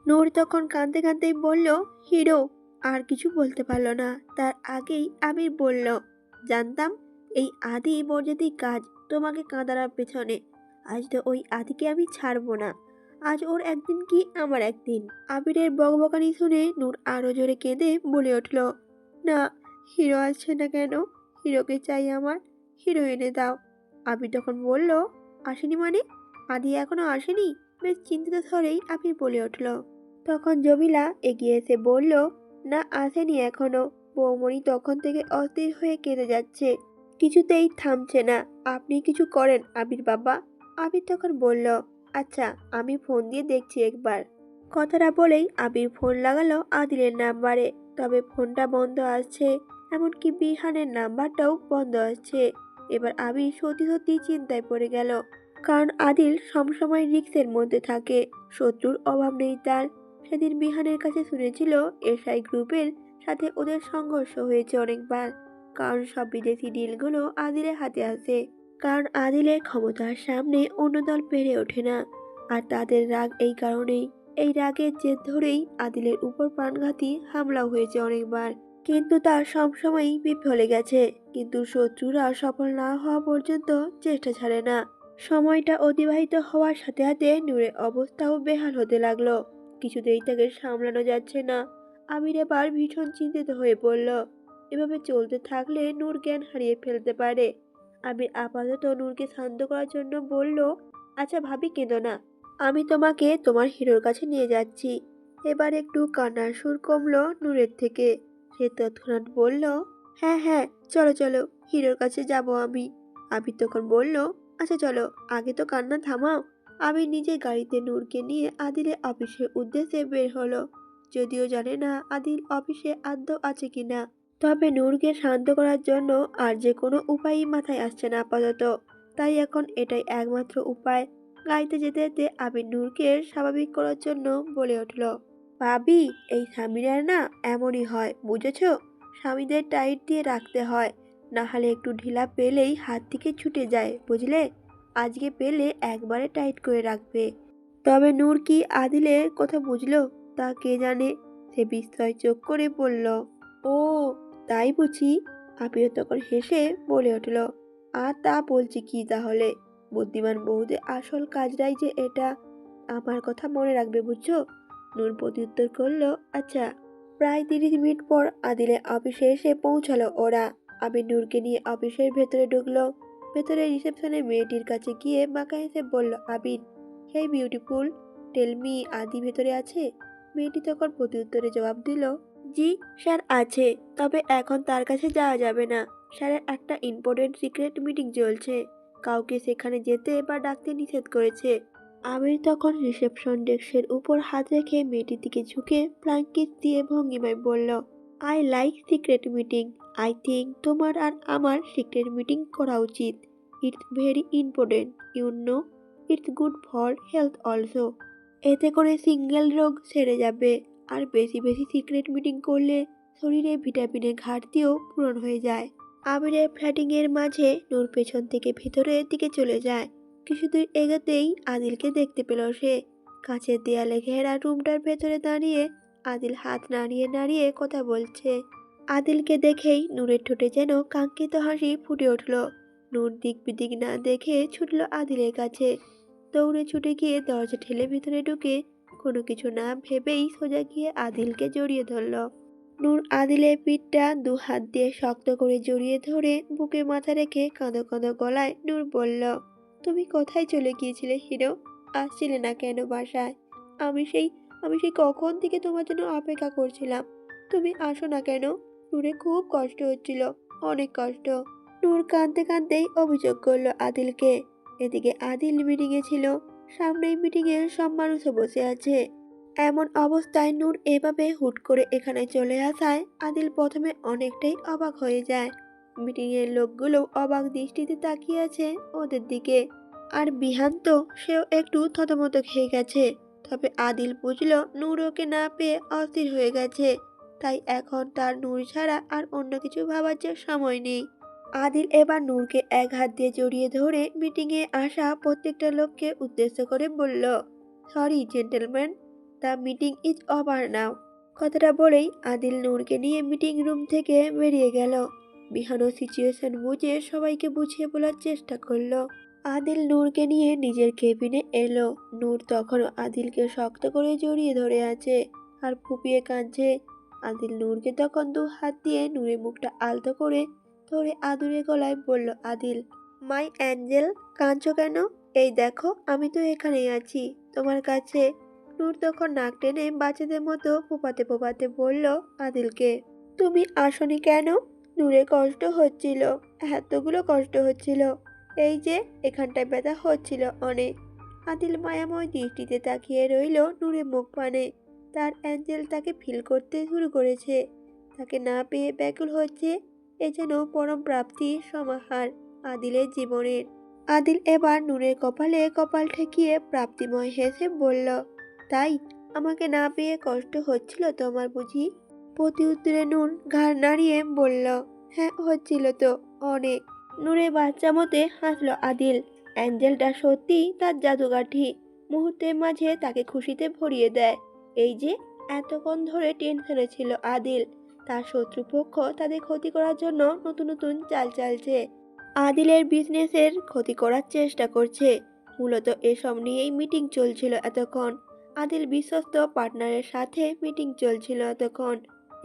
নূর তখন কাঁদতে কাঁদতেই বলল, হিরো। আর কিছু বলতে পারল না। তার আগেই আবির বলল, জানতাম এই আদি বর্জাতির কাজ তোমাকে কাঁদানোর পেছনে। আজ তো ওই আদিকে আমি ছাড়বো না। আজ ওর একদিন কি আমার একদিন। আবিরের বকবকানি শুনে নূর আরো জোরে কেঁদে বলে উঠল, না, হিরো আসছে না কেন? হিরোকে চাই আমার। হিরো এনে দাও। আবির তখন বলল, আসেনি মানে? আদি এখনো আসেনি? বেশ চিন্তিত স্বরেই আবির বলে উঠল। তখন জমিলা এগিয়ে এসে বলল, না, আসেনি এখনো। বৌমণি তখন থেকে অস্থির হয়ে কেঁদে যাচ্ছে, কিছুতেই থামছে না। আপনি কিছু করেন আবির বাবা। আবির তখন বলল, আচ্ছা, আমি ফোন দিয়ে দেখছি একবার। কথাটা বলেই আবির ফোন লাগালো আদিলের নাম্বারে। তবে ফোনটা বন্ধ আসছে, এমনকি বিহানের নাম্বারটাও বন্ধ আসছে। এবার আবির সত্যি সত্যি চিন্তায় পড়ে গেল, কারণ আদিল সবসময় রিস্কের মধ্যে থাকে, শত্রুর অভাব নেই তার। সেদিন বিহানের কাছে শুনেছিল এসআই গ্রুপের সাথে ওদের সংঘর্ষ হয়েছে অনেকবার, কারণ সব বিদেশি ডিলগুলো আদিলের হাতে আসে। কারণ আদিলের ক্ষমতার সামনে অন্য দল পেরে ওঠে না। আর তাদের রাগ এই কারণেই। এই রাগের জের ধরেই আদিলের উপর প্রাণঘাতী হামলাও হয়েছে অনেকবার, কিন্তু তা সবসময়ই বিফলে গেছে। কিন্তু শত্রুরা সফল না হওয়া পর্যন্ত চেষ্টা ছাড়ে না। সময়টা অতিবাহিত হওয়ার সাথে সাথে নূরের অবস্থাও বেহাল হতে লাগলো। কিছুতেই তাকে সামলানো যাচ্ছে না। আমির এবার ভীষণ চিন্তিত হয়ে পড়ল। এভাবে চলতে থাকলে নূর জ্ঞান হারিয়ে ফেলতে পারে। আমির আপাতত নূরকে শান্ত করার জন্য বলল, আচ্ছা ভাবি, কেঁদো না। আমি তোমাকে তোমার হিরোর কাছে নিয়ে যাচ্ছি। এবার একটু কান্নার সুর কমলো নূরের থেকে। সে তৎক্ষণাৎ বলল, হ্যাঁ হ্যাঁ, চলো চলো, হিরোর কাছে যাব আমি। আবির তখন বলল, আচ্ছা চলো, আগে তো কান্না থামাও। আবির নিজে গাড়িতে নূরকে নিয়ে আদিলের অফিসের উদ্দেশ্যে বের হলো। যদিও জানে না আদিল অফিসে আদৌ আছে কিনা। তবে নূরকে শান্ত করার জন্য আর যে কোনো উপায়ই মাথায় আসছে না আপাতত। তাই এখন এটাই একমাত্র উপায়। গাড়িতে যেতে যেতে আবির নূরকে স্বাভাবিক করার জন্য বলে উঠল, ভাবি, এই স্বামীরা না এমনই হয়, বুঝেছো? স্বামীদের টাইট দিয়ে রাখতে হয়, না হলে একটু ঢিলা পেলেই হাত থেকে ছুটে যায়, বুঝলে? আজকে পেলে একবারে টাইট করে রাখবে। তবে নূর কি আদিলের কথা বুঝলো তা কে জানে। সে বিস্ময় চোখ করে বলল, ও, তাই বুঝি? আবির তখন হেসে বলে উঠল, আর তা বলছি কি তাহলে? বুদ্ধিমান বউদের আসল কাজটাই যে এটা। আমার কথা মনে রাখবে, বুঝছো? নূর প্রত্যুত্তর করলো, আচ্ছা। প্রায় 30 মিনিট পর আদিলের অফিসে এসে পৌঁছালো ওরা। আবির নূরকে নিয়ে অফিসের ভেতরে ঢুকলো। ভেতরে রিসেপশনে মেয়েটির কাছে গিয়ে মাকা হেসে বলল আবির, হেই বিউটিফুল, টেল মি, আদি ভেতরে আছে? মেয়েটি তখন প্রত্যুত্তরে জবাব দিল, জি স্যার আছে, তবে এখন তার কাছে যাওয়া যাবে না। স্যারের একটা ইম্পর্টেন্ট সিক্রেট মিটিং চলছে, কাউকে সেখানে যেতে বা ডাকতে নিষেধ করেছে। আমির তখন রিসেপশন ডেস্কের উপর হাত রেখে মেয়েটির দিকে ঝুঁকে ফ্লাইং কিস দিয়ে ভঙ্গিমায় বলল, I like secret meeting. I think তোমার আর আমার সিক্রেট মিটিং করা উচিত। It's very important, you know. It's good for health also. এতে করে সিঙ্গেল রোগ সেরে যাবে। আর বেশি বেশি সিক্রেট মিটিং করলে শরীরে ভিটামিনের ঘাটতিও পূরণ হয়ে যায়। আমিরের ফ্ল্যাটিং এর মাঝে নূর পেছন থেকে ভেতরের দিকে চলে যায়। কিছুদূর এগোতেই আদিলকে দেখতে পেল সে। কাঁচের দেয়ালে ঘেরা রুমটার ভেতরে দাঁড়িয়ে আদিল হাত নাড়িয়ে নাড়িয়ে কথা বলছে। আদিলকে দেখেই নূরের ঠোঁটে যেন কাঙ্ক্ষিত হাসি ফুটে উঠল। নূর দিক বিদিক না দেখে ছুটল আদিলের কাছে। দৌড়ে ছুটে গিয়ে দরজা ঠেলে ভিতরে ঢুকে কোনো কিছু না ভেবেই সোজা গিয়ে আদিলকে জড়িয়ে ধরল। নূর আদিলের পিঠটা 2 হাত দিয়ে শক্ত করে জড়িয়ে ধরে বুকে মাথা রেখে কাঁদো কাঁদো গলায় নূর বলল, তুমি কোথায় চলে গিয়েছিলে হিরো? আসছিলে না কেন বাসায়? আমি সেই আমি সেই কখন থেকে তোমার জন্য অপেক্ষা করছিলাম। তুমি আসো না কেন? নূরে খুব কষ্ট হচ্ছিল, অনেক কষ্ট। নূর কাঁদতে কাঁদতেই অভিযোগ করলো আদিলকে। এদিকে আদিল মিটিংয়ে ছিল। সামনেই মিটিংয়ে সব মানুষও বসে আছে। এমন অবস্থায় নূর এভাবে হুট করে এখানে চলে আসায় আদিল প্রথমে অনেকটাই অবাক হয়ে যায়। মিটিং এর লোকগুলো অবাক দৃষ্টিতে তাকিয়ে আছে ওদের দিকে। আর বিহান তো, সেও একটু থতমত খেয়ে গেছে। তবে আদিল বুঝলো নূর ওকে না পেয়ে অস্থির হয়ে গেছে। তাই এখন তার নূর ছাড়া আর অন্য কিছু ভাবার যে সময় নেই। আদিল এবার নূরকে এক হাত দিয়ে জড়িয়ে ধরে মিটিং এ আসা প্রত্যেকটা লোককে উদ্দেশ্য করে বলল, sorry gentleman, the meeting is over নাও। কথাটা বলেই আদিল নূরকে নিয়ে মিটিং রুম থেকে বেরিয়ে গেল। বিহানও সিচুয়েশন বুঝে সবাইকে বুঝিয়ে বলার চেষ্টা করলো। আদিল নূরকে নিয়ে নিজের কেবিনে এলো। নূর তখনও আদিলকে শক্ত করে জড়িয়ে ধরে আছে আর ফুপিয়ে কাঁদছে। আদিল নূরকে তখন 2 হাত দিয়ে নূরের মুখটা আলতো করে ধরে আদুরে গলায় বলল, আদিল মাই অ্যাঞ্জেল, কাঁদছো কেন? এই দেখো আমি তো এখানেই আছি তোমার কাছে। নূর তখন নাক টেনে বাচ্চাদের মতো ফোপাতে ফোপাতে বলল আদিলকে, তুমি আসনি কেন? নূরের কষ্ট হচ্ছিল, এতগুলো কষ্ট হচ্ছিল। এই যে এখানটায় ব্যথা হচ্ছিল অনেক। আদিল মায়াময় দৃষ্টিতে তাকিয়ে রইল নূরের মুখ পানে। তার অ্যাঞ্জেল তাকে ফিল করতে শুরু করেছে। তাকে না পেয়ে ব্যাকুল হচ্ছে। এ যেন পরম প্রাপ্তির সমাহার আদিলের জীবনের। আদিল এবার নূরের কপালে কপাল ঠেকিয়ে প্রাপ্তিময় হেসে বলল, তাই আমাকে না পেয়ে কষ্ট হচ্ছিল তোমার বুঝি? প্রতি উত্তরে নূর ঘাড় নাড়িয়ে বলল, হ্যাঁ হচ্ছিল তো অনেক। নূরের বাচ্চা মতে হাসল আদিল। অ্যাঞ্জেলটা সত্যি তার জাদুকাঠি, মুহূর্তের মাঝে তাকে খুশিতে ভরিয়ে দেয়। এই যে এতক্ষণ ধরে টেনশনে ছিল আদিল, তার শত্রুপক্ষ তাদের ক্ষতি করার জন্য নতুন নতুন চাল চালছে। আদিলের বিজনেসের ক্ষতি করার চেষ্টা করছে। মূলত এসব নিয়েই মিটিং চলছিল এতক্ষণ। আদিল বিশ্বস্ত পার্টনারের সাথে মিটিং চলছিল এতক্ষণ।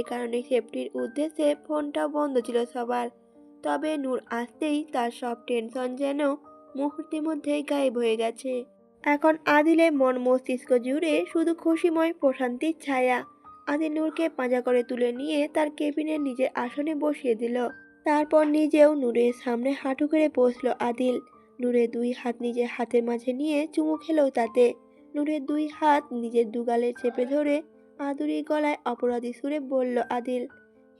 এ কারণে সেফটির উদ্দেশ্যে ফোনটা বন্ধ ছিল সবার। তবে নূর আসতেই তার সব টেনশন যেন মুহূর্তের মধ্যেই গায়েব হয়ে গেছে। এখন আদিলের মন মস্তিষ্ক জুড়ে শুধু খুশিময় প্রশান্তির ছায়া। আদিল নূরকে পাঁজা করে তুলে নিয়ে তার কেবিনের নিজের আসনে বসিয়ে দিল। তারপর নিজেও নূরের সামনে হাঁটু করে বসলো আদিল। নূরের 2 হাত নিজের হাতের মাঝে নিয়ে চুমু খেলো তাতে। নূরের 2 হাত নিজের দুগালে চেপে ধরে আদুরি গলায় অপরাধী সুরে বলল আদিল,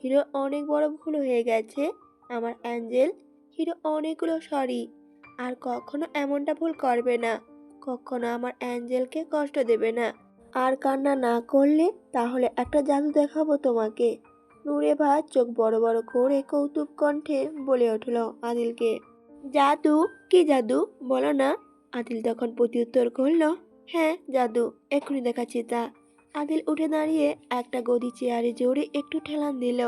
হিরো অনেক বড় ভুল হয়ে গেছে আমার অ্যাঞ্জেল। হিরো অনেকগুলো সরি। আর কখনো এমনটা ভুল করবে না। কখনো আমার অ্যাঞ্জেলকে কষ্ট দেবে না। আর কান্না না করলে তাহলে একটা জাদু দেখাবো তোমাকে। নূরে ভাই চোখ বড় বড় করে কৌতুক কণ্ঠে বলে উঠল আদিলকে, জাদু? কি জাদু বলো না? আদিল তখন প্রত্যুত্তর করল, হ্যাঁ জাদু, এক্ষুনি দেখাচ্ছি তা। আদিল উঠে দাঁড়িয়ে একটা গদি চেয়ারে জোরে একটু ঠেলান দিল।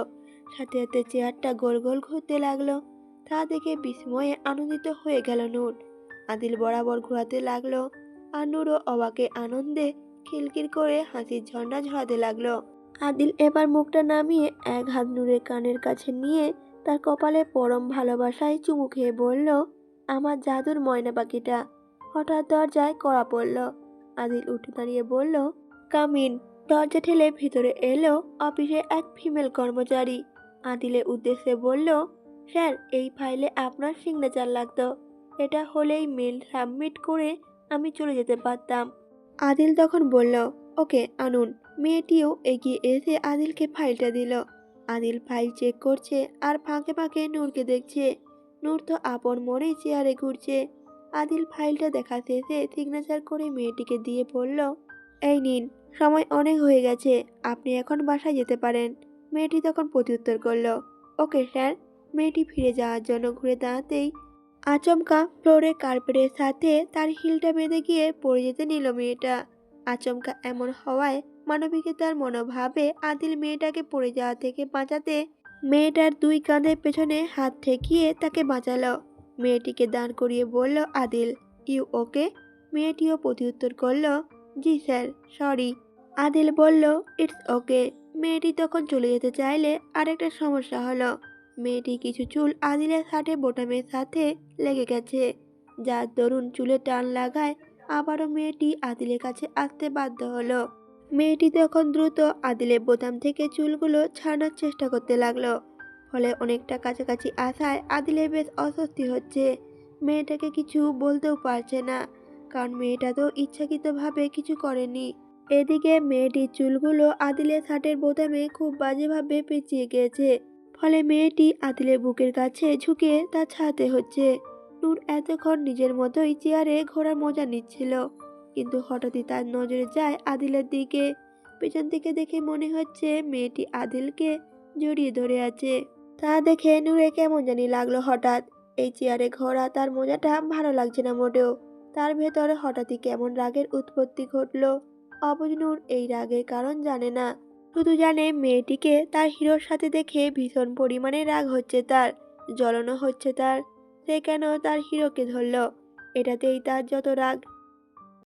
সাথে সাথে চেয়ারটা গোল গোল ঘুরতে লাগলো। তা দেখে বিস্ময়ে আনন্দিত হয়ে গেল নূর। আদিল বরাবর ঘোরাতে লাগলো আর নূরও অবাকে আনন্দে খিলখিল করে হাসির ঝর্ণা ঝরাতে লাগলো। আদিল এবার মুখটা নামিয়ে 1 হাত নূরের কানের কাছে নিয়ে তার কপালে পরম ভালোবাসায় চুমু খেয়ে বলল, আমার জাদুর ময়না পাখিটা। হঠাৎ দরজায় কড়া পড়ল। আদিল উঠে দাঁড়িয়ে বলল, কাম ইন। দরজা ঠেলে ভিতরে এলো অফিসের এক ফিমেল কর্মচারী। আদিলের উদ্দেশ্যে বলল, স্যার এই ফাইলে আপনার সিগনেচার লাগতো। এটা হলেই মেল সাবমিট করে আমি চলে যেতে পারতাম। আদিল তখন বলল, ওকে আনুন। মেয়েটিও এগিয়ে এসে আদিলকে ফাইলটা দিল। আদিল ফাইল চেক করছে আর ফাঁকে ফাঁকে নূরকে দেখছে। নূর তো আপন মনেই চেয়ারে ঘুরছে। আদিল ফাইলটা দেখা শেষে সিগনেচার করে মেয়েটিকে দিয়ে বলল, এই নিন, সময় অনেক হয়ে গেছে, আপনি এখন বাসায় যেতে পারেন। মেয়েটি তখন প্রত্যুত্তর করল, ওকে স্যার। মেয়েটি ফিরে যাওয়ার জন্য ঘুরে দাঁড়াতেই আচমকা ফ্লোরে কার্পেটের সাথে তার হিলটা বেঁধে গিয়ে পড়ে যেতে নিল মেয়েটা। আচমকা এমন হওয়ায় মানবিকতার মনোভাবে আদিল মেয়েটাকে পড়ে যাওয়া থেকে বাঁচাতে মেয়েটার 2 কাঁধের পেছনে হাত ঠেকিয়ে তাকে বাঁচালো। মেয়েটিকে দাঁড় করিয়ে বলল আদিল, ইউ ওকে? মেয়েটিও প্রত্যুত্তর করল, জি স্যার, সরি। আদিল বলল, ইটস ওকে। মেয়েটি তখন চলে যেতে চাইলে আরেকটা সমস্যা হলো। মেয়েটি কিছু চুল আদিলের শার্টের বোতামের সাথে লেগে গেছে, যার দরুন চুলে টান লাগায় আবারও মেয়েটি আদিলের কাছে আসতে বাধ্য হলো। মেয়েটি তখন দ্রুত আদিলের বোতাম থেকে চুলগুলো ছাড়ানোর চেষ্টা করতে লাগলো। ফলে অনেকটা কাছাকাছি আসায় আদিলের বেশ অস্বস্তি হচ্ছে। মেয়েটাকে কিছু বলতেও পারছে না, কারণ মেয়েটা তো ইচ্ছাকৃতভাবে কিছু করেনি। এদিকে মেয়েটির চুলগুলো আদিলের শার্টের বোতামে খুব বাজেভাবে পেঁচিয়ে গিয়েছে। ফলে মেয়েটি আদিলের বুকের কাছে ঝুঁকে তা ছাড়তে হচ্ছে। নূর এতক্ষণ নিজের মতোই চেয়ারে ঘোরার মজা নিচ্ছিল, কিন্তু হঠাৎই তার নজরে যায় আদিলের দিকে। পেছন থেকে দেখে মনে হচ্ছে মেয়েটি আদিলকে জড়িয়ে ধরে আছে। তা দেখে নূরে কেমন জানি লাগলো হঠাৎ। এই চেয়ারে ঘোরা তার মজাটা ভালো লাগছে না মোটেও। তার ভেতরে হঠাৎই কেমন রাগের উৎপত্তি ঘটলো। অবুঝ নূর এই রাগের কারণ জানে না, শুধু জানে মেয়েটিকে তার হিরোর সাথে দেখে ভীষণ পরিমাণে রাগ হচ্ছে তার, জ্বলনও হচ্ছে তার। সে কেন তার হিরোকে ধরল, এটাতেই তার যত রাগ